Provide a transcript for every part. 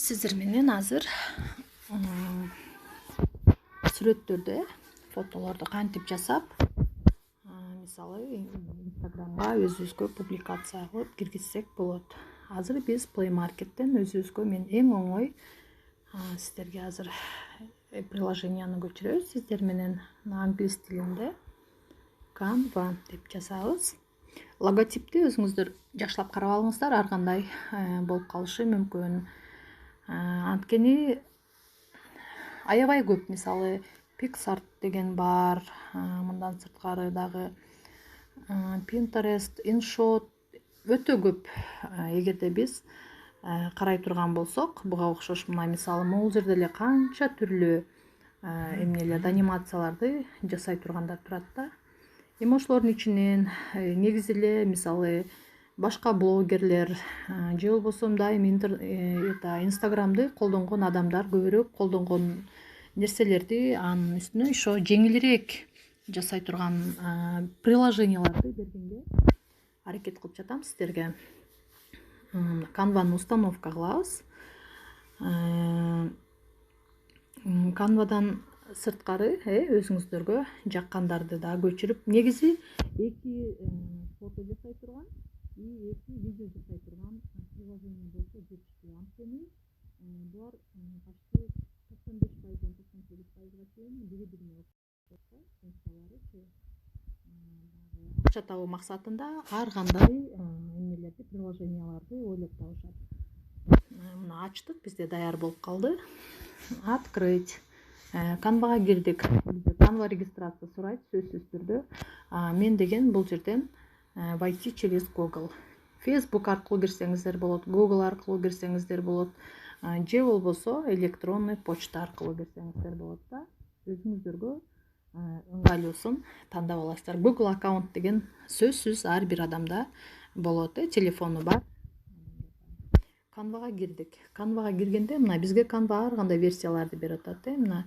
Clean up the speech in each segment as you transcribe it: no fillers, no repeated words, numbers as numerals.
Сиздер менен азыр сүрөттөрдү, фотолорду кантип жасап, мисалы Инстаграмга өзүбүзгө публикация кылып киргизсек болот. Азыр биз Play Market'тен өзүбүзгө мен эң оңой сиздерге азыр приложенияны көчүрөбүз. Сиздер менен англис тилинде Canva деп жазабыз. Логотипти өзүңүздөр жакшылап карап алыңыздар, ар кандай болуп калышы мүмкүн. Анткени аябай көп, мисалы Pixart деген бар, мындан сырткары дагы Pinterest, InShot өтө көп. Эгерде биз карай турган болсок, буга окшош мына мисалы могул жерде эле канча түрлүү эмнелерди, анимацияларды жасай тургандар турат да. Эми ошолордун ичинен негизи эле мисалы башка блогерлер же болбосо дайым Инстаграмды колдонгон адамдар көбүрөөк колдонгон нерселерди анын үстүнө ошо жеңилирээк жасай турган приложенияларды бергенге аракет кылып жатам сиздерге. Canva'ны установка кылабыз. Canva'дан сырткары өзүңүздөргө жаккандарды да көчүрүп, негизи эки фото жасай турган и эки видео жасай турган приложение болсо жетиштүү. Анткени булар почти 95%, 98%га чейин бири-бирине окшош функциялары. Акча табуу максатында ар кандай эмнелерди, приложенияларды ойлоп табышат. Мына ачтык, бизде даяр болуп калды. Открыть. Canva'га кирдик. Canva регистрация сурайт сөзсүз түрдө. Мен деген бул жерден войти через Google. Facebook аркылуу кирсеңиздер болот, Google аркылуу кирсеңиздер болот, же болбосо электронный почта аркылуу кирсеңиздер болот да. Өзүңүздөргө ыңгайлуусун тандап аласыздар. Google аккаунт деген сөзсүз ар бир адамда болот, телефону бар. Canva'га кирдик. Canva'га киргенде мына бизге Canva ар кандай версияларды берип атат. Мына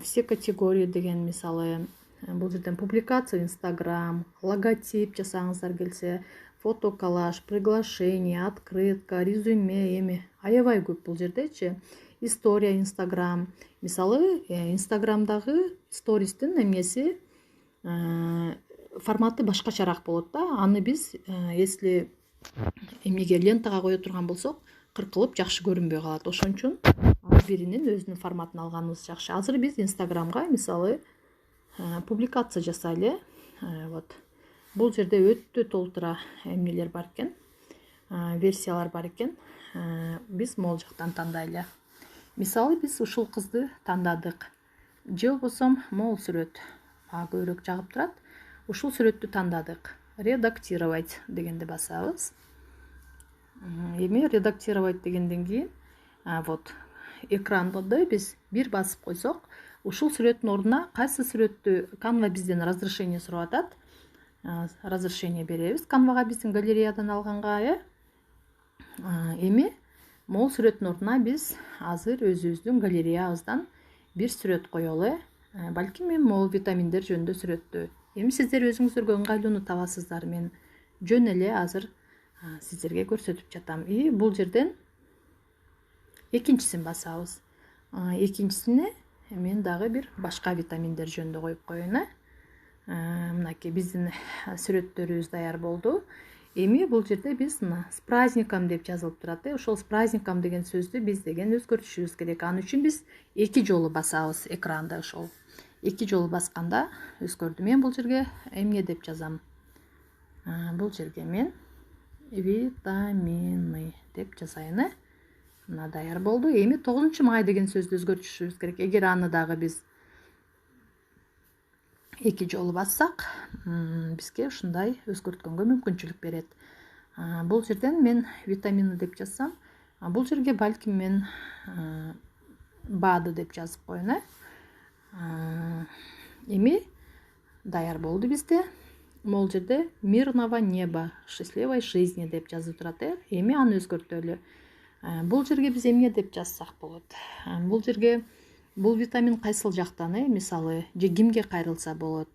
все категории деген, мисалы бул жерден публикация Instagram, логотип жасаңыздар келсе, фотоколлаж, приглашение, открытка, резюме, эми аябай көп бул жердечи. История Instagram. Мисалы Instagram'дагы стористин эмеси форматы башкачараак болот да. Аны биз если эмнеге лентага кое турган болсок, кыркылып жакшы көрүнбөй калат. Ошон үчүн ар биринин өзүнүн форматын алганыбыз жакшы. Азыр биз Инстаграмга мисалы публикация жасайлы. Вот. Бул жерде өтө толтура эмнелер бар экен, версиялар бар экен. Биз могул жактан тандайлы. Мисалы биз ушул кызды тандадык. Же болбосо могул сүрөт көбүрөөк жагып турат. Ушул сүрөттү тандадык. Редактировать дегенди басабыз. Эми редактировать дегенден кийин вот экранды биз бир басып койсок, ушул сүрөттүн ордуна кайсы сүрөттү Canva бизден разрешение сурап атат. Разрешение беребиз Canva'га биздин галереядан алганга. Эми могул сүрөттүн ордуна биз азыр өзүбүздүн галереябыздан бир сүрөт коелу. Балким мен могул витаминдер жөнүндө сүрөттү. Эми сиздер өзүңүздөргө ыңгайлууну табасыздар. Мен жөн эле азыр сиздерге көрсөтүп жатам. И бул жерден экинчисин басабыз. Экинчисине мен дагы бир башка витаминдер жөнүндө коюп коеюн. Мынакей биздин сүрөттөрүбүз даяр болду. Эми бул жерде биз с праздником деп жазылып турат. Ошол с праздником деген сөздү биз деген өзгөртүшүбүз керек. Аны үчүн биз эки жолу басабыз экранда. Ошол эки жолу басканда өзгөрдү. Мен бул жерге эмне деп жазам? Бул жерге мен витамины деп жазайын. Мына даяр болду. Эми 9-май деген сөздү өзгөртүшүбүз керек. Эгер аны дагы биз эки жолу бассак, бизге ушундай өзгөрткөнгө мүмкүнчүлүк берет. Бул жерден мен витамины деп жазсам, бул жерге балким мен БАДы деп жазып коеюн. Эми даяр болду бизде. Могул жерде мирного неба, счастливой жизни деп жазып турат. Эми аны өзгөртөлү. Бул жерге биз эмне деп жазсак болот? Бул жерге бул витамин кайсыл жактан, мисалы, же кимге кайрылса болот?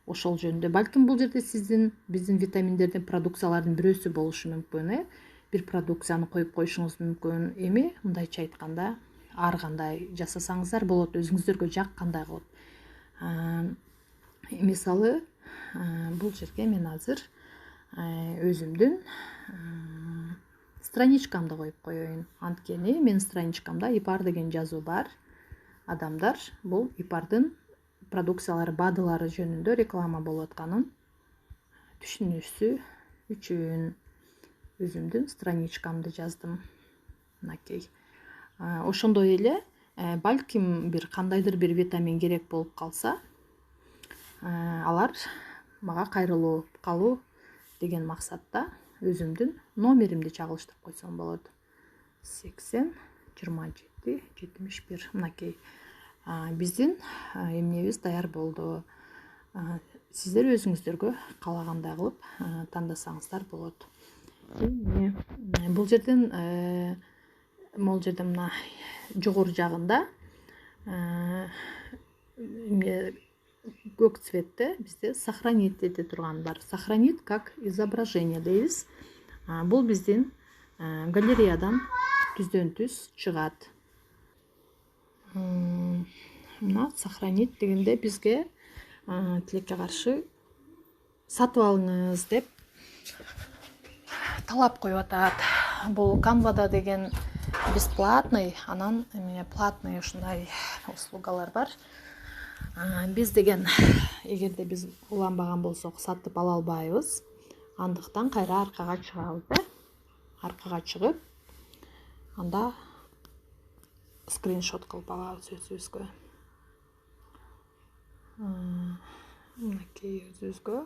Ошол жөнүндө. Балким бул жерде сиздин биздин витаминдердин продукциялардын бирөөсү болушу мүмкүн. бир продукцияны коюп коюшуңуз мүмкүн. Эми мындайча айтканда ар кандай жасасаңыздар болот, өзүңүздөргө жаккандай кылып. Мисалы бул жерге мен азыр өзүмдүн страничкамды коюп коеюн. Анткени менин страничкамда ипар деген жазуу бар. Адамдар бул ипардын продукциялары, БАДылары жөнүндө реклама болуп атканын түшүнүшү үчүн өзүмдүн страничкамды жаздым. Мынакей. Ошондой эле балким бир кандайдыр бир витамин керек болуп калса, алар мага кайрылуу калуу деген максатта өзүмдүн номеримди чагылыштырып койсом болот. 80 27 71. Мынакей. Биздин эмнебиз даяр болду. Сиздер өзүңүздөргө каалагандай кылып тандасаңыздар болот. Бул жерден мына жогору жагында көк цветте бизде сохранить эте турган бар. Сохранить как изображение дейбиз. Бул биздин галереядан түздөн түз чыгат. Мына сохранить дегенде бизге тилекке каршы сатып алыңыз деп талап коюп атат. Бул Canva'да деген бесплатный, анан платный ушундай услугалар бар. Биз деген эгерде биз уланбаган болсок сатып ала албайбыз. Андыктан кайра аркага чыгабыз, аркага чыгып, анда скриншот кылып алабыз өзүбүзгө. Мынакей өзүбүзгө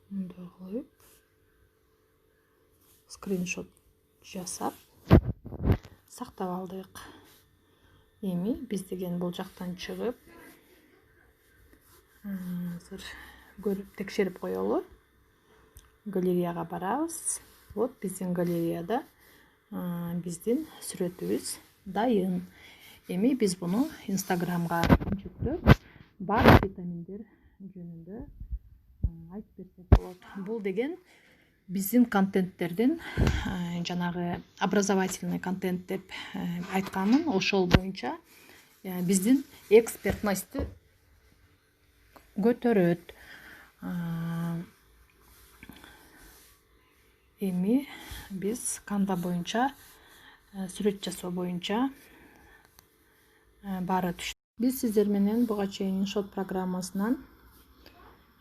мындай кылып скриншот жасап сактап алдык. Эми биз деген бул жактан чыгып азыр көрүп текшерип коелу. Галереяга барабыз. Вот биздин галереяда биздин сүрөтүбүз дайын. Эми биз буну Инстаграмга жүктөп, баардык витаминдер жөнүндө айтып берсек болот. Бул деген биздин контенттердин жанагы образовательный контент деп айтканмын. Ошол боюнча биздин экспертностьту көтөрөт. Эми биз Canva боюнча сүрөт жасоо боюнча баары түштү. Биз сиздер менен буга чейин InShot программасынан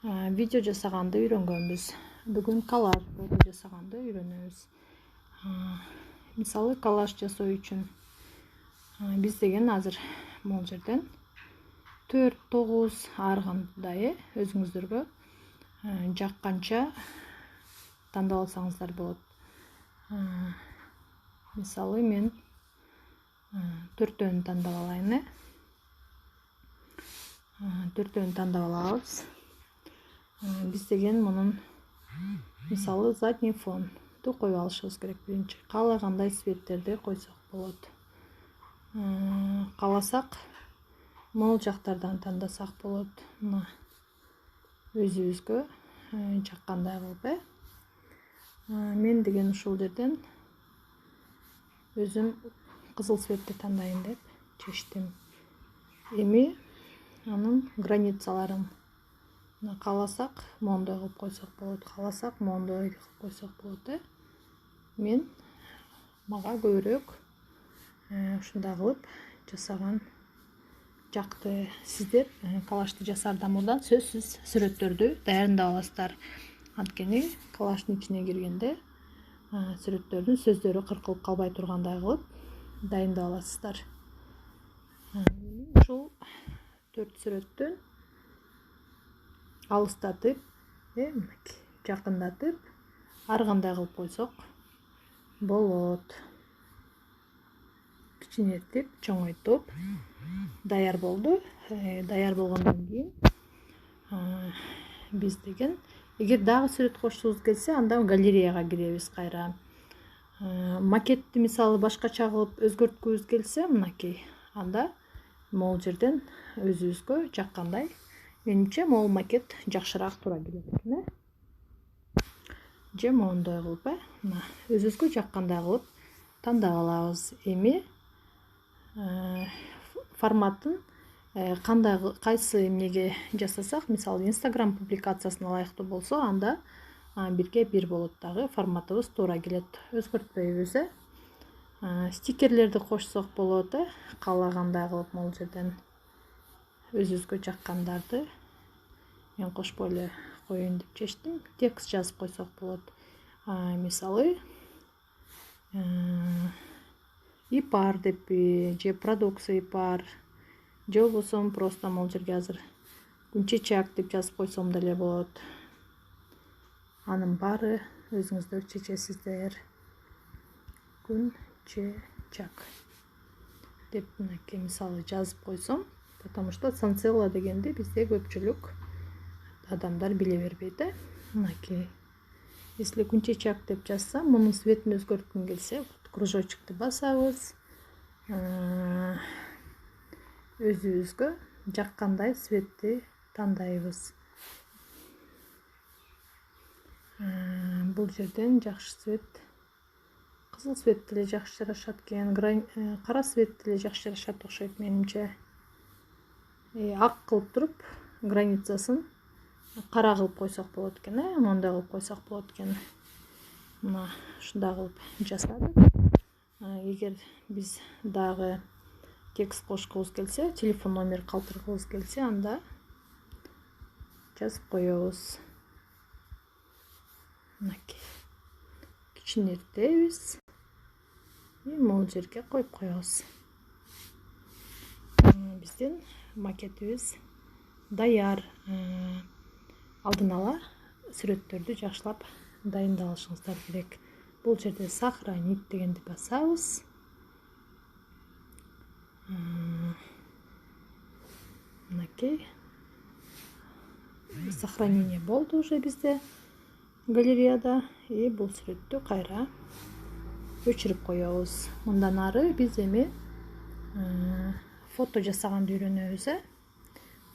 видео жасаганды үйрөнгөнбүз. Бүгүн коллаж жасаганды үйрөнөбүз. Мисалы коллаж жасоо үчүн биз деген азыр бул жерден 4-9 ар кандай өзүңүздөргө жакканча тандап алсаңыздар болот. Мисалы мен 4-төн тандап алайын. 4-төн тандап алабыз. Биз деген мунун мисалы задний фонду коюп алышыбыз керек биринчи. Каалагандай цветтерди койсок болот. Кааласак могул жактардан тандасак болот. Мына өзүбүзгө жаккандай кылып. Мен деген ушул жерден өзүм кызыл цветти тандайын деп чечтим. Эми анын границаларын кааласак мондой кылып койсок болот, кааласак мондой кылып койсок болот. Мен мага көбүрөөк ушундай кылып жасаган жакты. Сиздер коллажды жасаардан мурда сөзсүз сүрөттөрдү даярдап аласыздар. Анткени коллаждын ичине киргенде сүрөттөрдүн сөздөрү кыркылып калбай тургандай кылып дайындап аласыздар. Ушул 4 сүрөттөн алыстатып, жакындатып, ар кандай кылып койсок болот. Кичинетип, чоңойтуп даяр болду. Даяр болгондон кийин биз деген эгер дагы сүрөт кошкубуз келсе, анда галереяга киребиз кайра. Макетти мисалы башкача кылып өзгөрткүбүз келсе, мынакей, анда могул жерден өзүбүзгө жаккандай. Менимче могул макет жакшыраак туура келет экен. же моундай кылып мына өзүбүзгө жаккандай кылып тандап алабыз. Эми форматын кайсы эмнеге жасасак, мисалы Instagram публикациясына ылайыктуу болсо, анда 1/1 болот, дагы форматыбыз туура келет, өзгөртпөйбүз. Стикерлерди кошсок болот, каалагандай кылып могул жерден өзүбүзгө жаккандарды. Мен кошпой эле коеюн деп чечтим. Текст жазып койсок болот. Мисалы ипар деппи, же продукция ипар, же болбосо просто могул жерге азыр күнчечак деп жазып койсом деле болот. Анын баары өзүңүздөр чечесиздер. Күнчечак деп мынакей мисалы жазып койсом, потому что санцелла дегенди бизде көпчүлүк адамдар биле бербейт. Мынакей если күнчечак деп жазсам, мунун цветин өзгөрткүм келсе, кружочкты басабыз. Өзүбүзгө жаккандай цветти тандайбыз. Бул жерден жакшы цвет, кызыл цвет деле жакшы жарашат экен, кара цвет деле жакшы жарашат окшойт менимче. Ак кылып туруп, границасын кара кылып койсок болот экен, мондай кылып койсок болот экен. Мына ушундай кылып жасадык. Эгер биз дагы текст кошкубуз келсе, телефон номер калтыргыбыз келсе, анда жазып коебуз. Мынакей кичинертебиз, могул жерге коюп коебуз. Биздин макетибиз даяр. Алдын ала сүрөттөрдү жакшылап дайындалышыңыздар керек. Бул жерде сохранить дегенди басабыз. Мынакей сохранение болду уже бизде галереяда. И бул сүрөттү кайра өчүрүп коебуз. Мындан ары биз эми фото жасаганды үйрөнөбүз.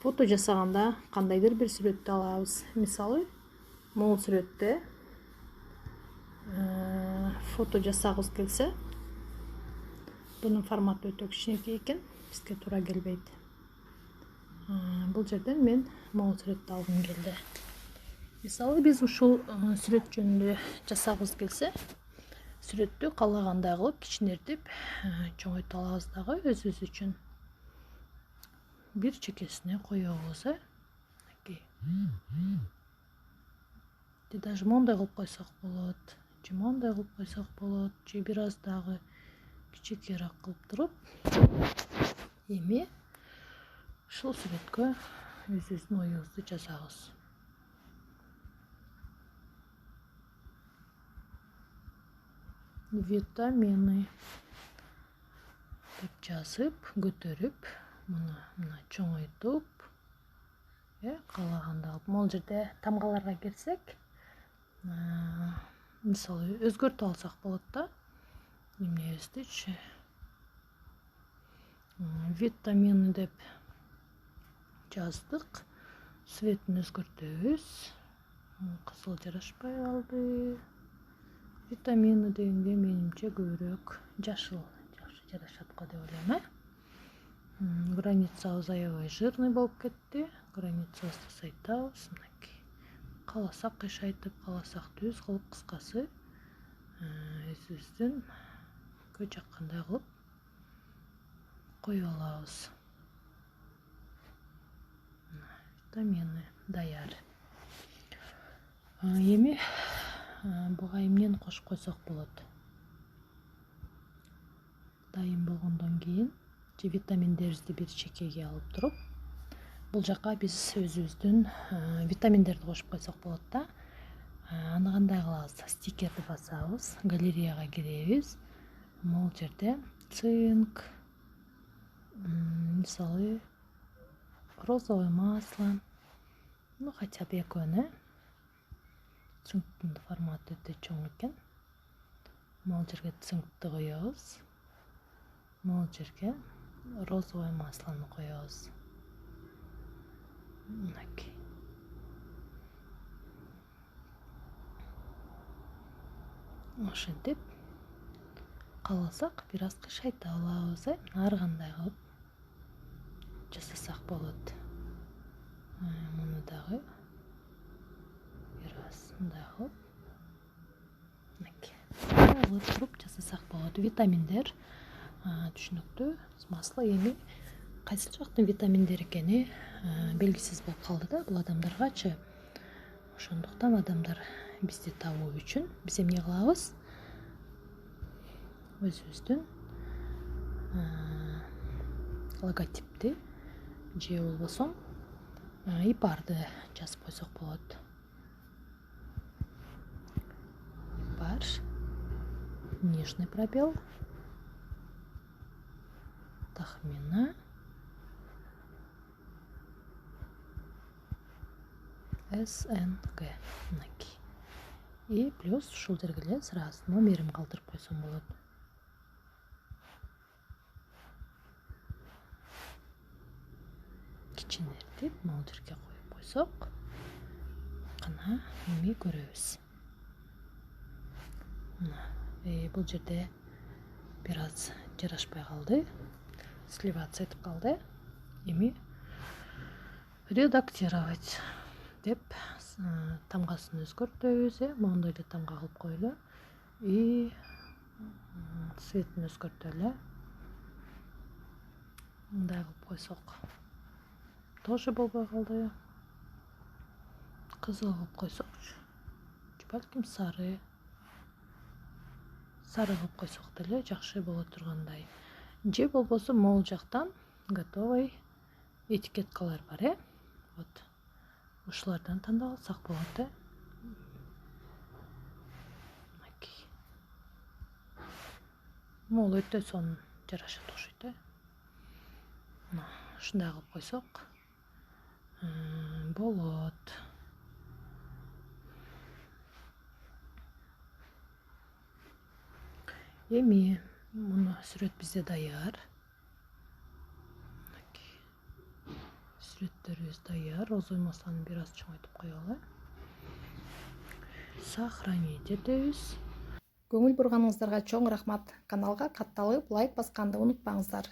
Фото жасаганда кандайдыр бир сүрөттү алабыз. Мисалы, могул сүрөттө фото жасагыбыз келсе, бунун форматы өтө кичинекей экен, бизге туура келбейт. Бул жерден мен могул сүрөттү алгым келди. Мисалы, биз ушул сүрөт жөнүндө жасагыбыз келсе, сүрөттү каалагандай кылып кичинертип чоңойто алабыз дагы өзүбүз үчүн. Бир чекесине коебуз. Даже мондай кылып койсок болот, же мондай кылып койсок болот, же бир аз дагы кичинекейирээк кылып туруп, эми ушул сүрөткө өзүбүздүн оюбузду жазабыз. Витамины деп жазып, көтөрүп, мына чоңойтуп, каалагандай кылып. Могул жерде тамгаларга келсек, мисалы өзгөртүп алсак болот да. Эмнебиздичи? Витамины деп жаздык. Цветин өзгөртөбүз. Кызыл жарашпай калды. Витамины дегенге менимче көбүрөөк жашыл жакшы жарашат го деп ойлойм. Границабыз аябай жирный болуп кетти. Границабызды сайтабыз. Мынакей. Кааласак кыйшайтып, кааласак түз кылып, кыскасы өзүбүздүн жаккандай кылып коюп алабыз. Витамины даяр. Эми буга эмнени кошуп койсок болот? Дайын болгондон кийин же витаминдерибизди бир чекеге алып туруп, бул жака биз өзүбүздүн витаминдерди кошуп койсок болот да. Аны кандай кылабыз? Стикерди басабыз, галереяга киребиз. Могул жерде цинк, мисалы розовое масло, хотя бы экөөнү. Цинктин форматы өтө чоң экен. Могул жерге цинкти коебуз. Могул жерге розовое маслону коебуз. Мынакей. ошентип кааласак бир аз кышайта алабыз. Ар кандай кылып жасасак болот. Муну дагы бир аз мындай кылып туруп жасасак болот. Витаминдер түшүнүктүү. Масло эми кайсыл жактын витаминдери экени белгисиз болуп калды да бул адамдаргачы. Ошондуктан адамдар бизди табуу үчүн биз эмне кылабыз? Өзүбүздүн логотипти же болбосо ипарды жазып койсок болот. Ипар, нижний пробел, тахмина, СНГ. И плюс ушул жерге эле сразу номерин калтырып койсом болот. Кичинертип могул жерге коюп койсок, кана эми көрөбүз. Бул жерде бир аз жарашпай калды. Сливаться этип калды. Эми редактировать деп тамгасын өзгөртөбүз. Моундай эле тамга кылып коелу. И цветин өзгөртөлү. Мындай кылып койсок тоже болбой калды. Кызыл кылып койсокчу. Балким сары кылып койсок деле жакшы боло тургандай. Же болбосо могул жактан готовый этикеткалар бар, Вот. Ушулардан тандап алсак болот, Могул өтө сонун жарашат окшойт, Ушундай кылып койсок болот. Эми муну сүрөт бизде даяр. Сүрөттөрүбүз даяр. Розовый масланы бир аз чоңойтуп коелу. Сохранить этебиз. Көңүл бурганыңыздарга чоң рахмат. Каналга катталып, лайк басканды унутпаңыздар.